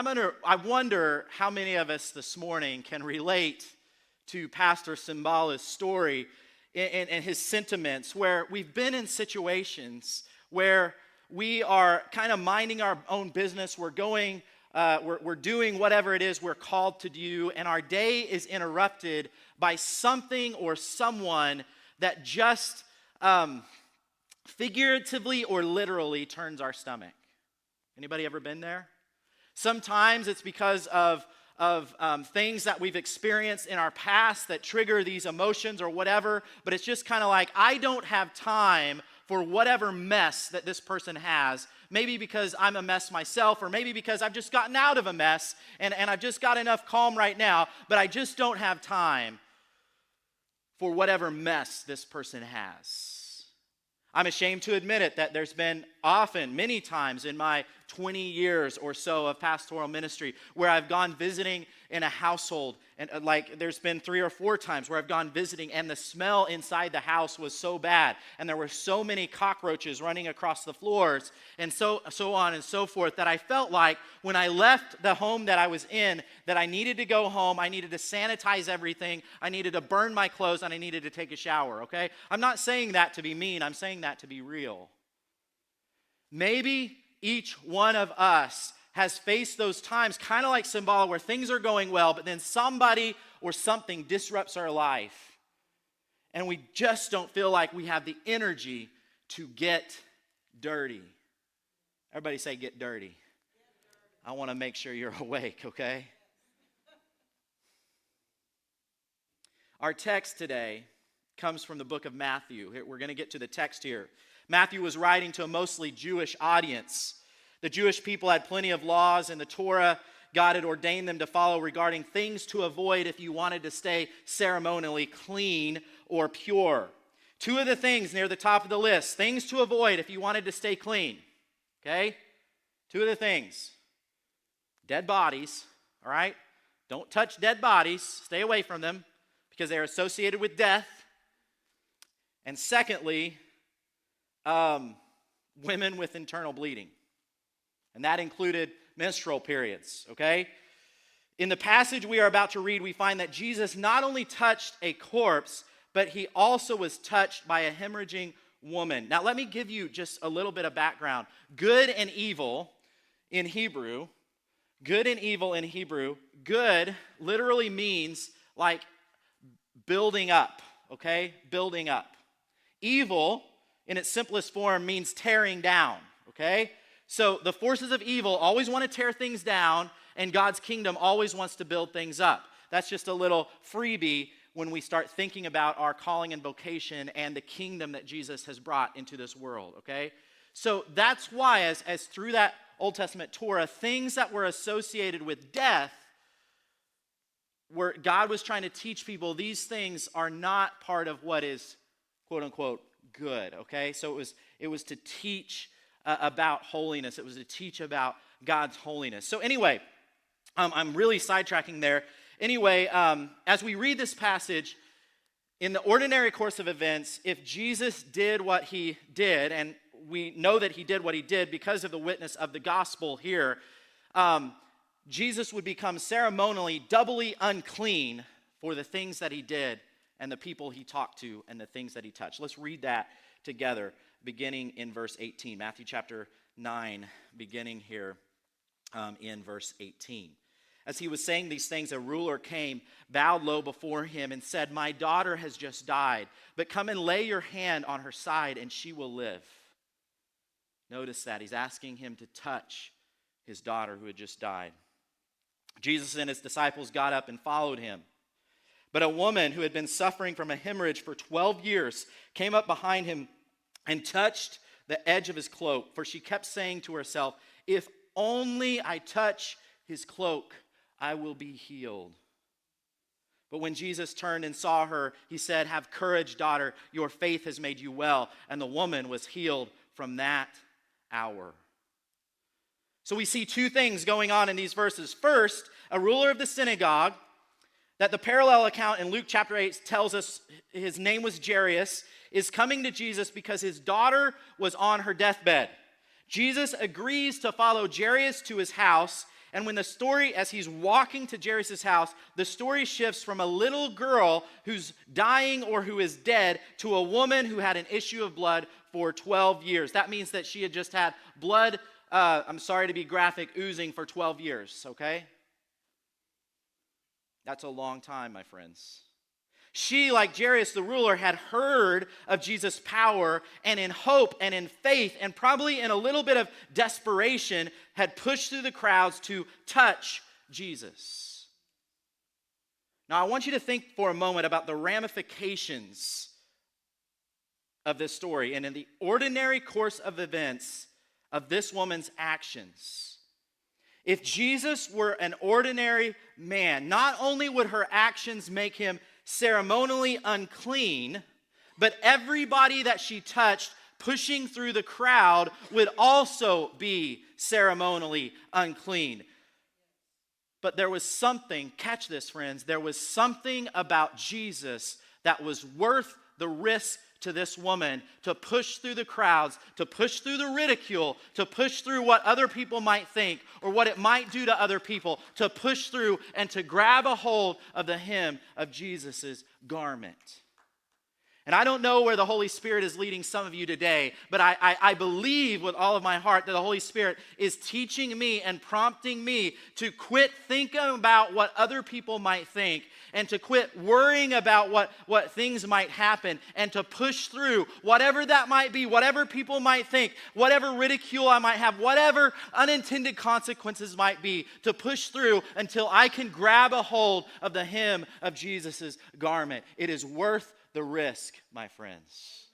I wonder how many of us this morning can relate to Pastor Simbala's story and his sentiments, where we've been in situations where we are kind of minding our own business. We're doing whatever it is we're called to do, and our day is interrupted by something or someone that just figuratively or literally turns our stomach. Anybody ever been there? Sometimes it's because of things that we've experienced in our past that trigger these emotions or whatever, but it's just kind of like, I don't have time for whatever mess that this person has. Maybe because I'm a mess myself, or maybe because I've just gotten out of a mess and I've just got enough calm right now, but I just don't have time for whatever mess this person has. I'm ashamed to admit it, that there's been many times in my 20 years or so of pastoral ministry where I've gone visiting in a household, and there's been 3 or 4 times where I've gone visiting and the smell inside the house was so bad, and there were so many cockroaches running across the floors, and so on and so forth, that I felt like when I left the home that I was in, that I needed to go home, I needed to sanitize everything, I needed to burn my clothes, and I needed to take a shower, okay? I'm not saying that to be mean, I'm saying that to be real. Maybe each one of us has faced those times, kind of like Simbala, where things are going well, but then somebody or something disrupts our life, and we just don't feel like we have the energy to get dirty. Everybody say, get dirty. I want to make sure you're awake, okay? Our text today comes from the book of Matthew. We're going to get to the text here. Matthew was writing to a mostly Jewish audience. The Jewish people had plenty of laws, and the Torah God had ordained them to follow regarding things to avoid if you wanted to stay ceremonially clean or pure. 2 of the things near the top of the list, things to avoid if you wanted to stay clean. Okay? 2 of the things. Dead bodies, all right? Don't touch dead bodies. Stay away from them because they're associated with death. And secondly, women with internal bleeding. And that included menstrual periods, okay? In the passage we are about to read, we find that Jesus not only touched a corpse, but he also was touched by a hemorrhaging woman. Now, let me give you just a little bit of background. Good and evil in Hebrew, good literally means like building up, okay? Building up. Evil, in its simplest form, means tearing down, okay? So the forces of evil always want to tear things down, and God's kingdom always wants to build things up. That's just a little freebie when we start thinking about our calling and vocation and the kingdom that Jesus has brought into this world, okay? So that's why, as through that Old Testament Torah, things that were associated with death, where God was trying to teach people these things are not part of what is, quote unquote, good, okay? So it was to teach about holiness. It was to teach about God's holiness. So anyway, I'm really sidetracking there. Anyway, as we read this passage, in the ordinary course of events, if Jesus did what he did, and we know that he did what he did because of the witness of the gospel here, Jesus would become ceremonially doubly unclean for the things that he did and the people he talked to and the things that he touched. Let's read that together, beginning in verse 18. Matthew chapter 9, beginning here in verse 18. As he was saying these things, a ruler came, bowed low before him, and said, "My daughter has just died, but come and lay your hand on her side, and she will live." Notice that. He's asking him to touch his daughter who had just died. Jesus and his disciples got up and followed him. But a woman who had been suffering from a hemorrhage for 12 years came up behind him and touched the edge of his cloak, for she kept saying to herself, "If only I touch his cloak, I will be healed." But when Jesus turned and saw her, he said, "Have courage, daughter, your faith has made you well." And the woman was healed from that hour. So we see 2 things going on in these verses. First, a ruler of the synagogue, that the parallel account in Luke chapter 8 tells us his name was Jairus, is coming to Jesus because his daughter was on her deathbed. Jesus agrees to follow Jairus to his house, And when the story, as he's walking to Jairus' house, the story shifts from a little girl who's dying or who is dead to a woman who had an issue of blood for 12 years. That means that she had just had blood, I'm sorry to be graphic, oozing for 12 years, okay? That's a long time, my friends. She, like Jairus the ruler, had heard of Jesus' power, and in hope and in faith and probably in a little bit of desperation had pushed through the crowds to touch Jesus. Now, I want you to think for a moment about the ramifications of this story and in the ordinary course of events of this woman's actions. If Jesus were an ordinary man, not only would her actions make him ceremonially unclean, but everybody that she touched pushing through the crowd would also be ceremonially unclean. But there was something, catch this friends, there was something about Jesus that was worth the risk to this woman to push through the crowds, to push through the ridicule, to push through what other people might think or what it might do to other people, to push through and to grab a hold of the hem of Jesus' garment. And I don't know where the Holy Spirit is leading some of you today, but I believe with all of my heart that the Holy Spirit is teaching me and prompting me to quit thinking about what other people might think and to quit worrying about what things might happen and to push through whatever that might be, whatever people might think, whatever ridicule I might have, whatever unintended consequences might be, to push through until I can grab a hold of the hem of Jesus' garment. It is worth the risk, my friends.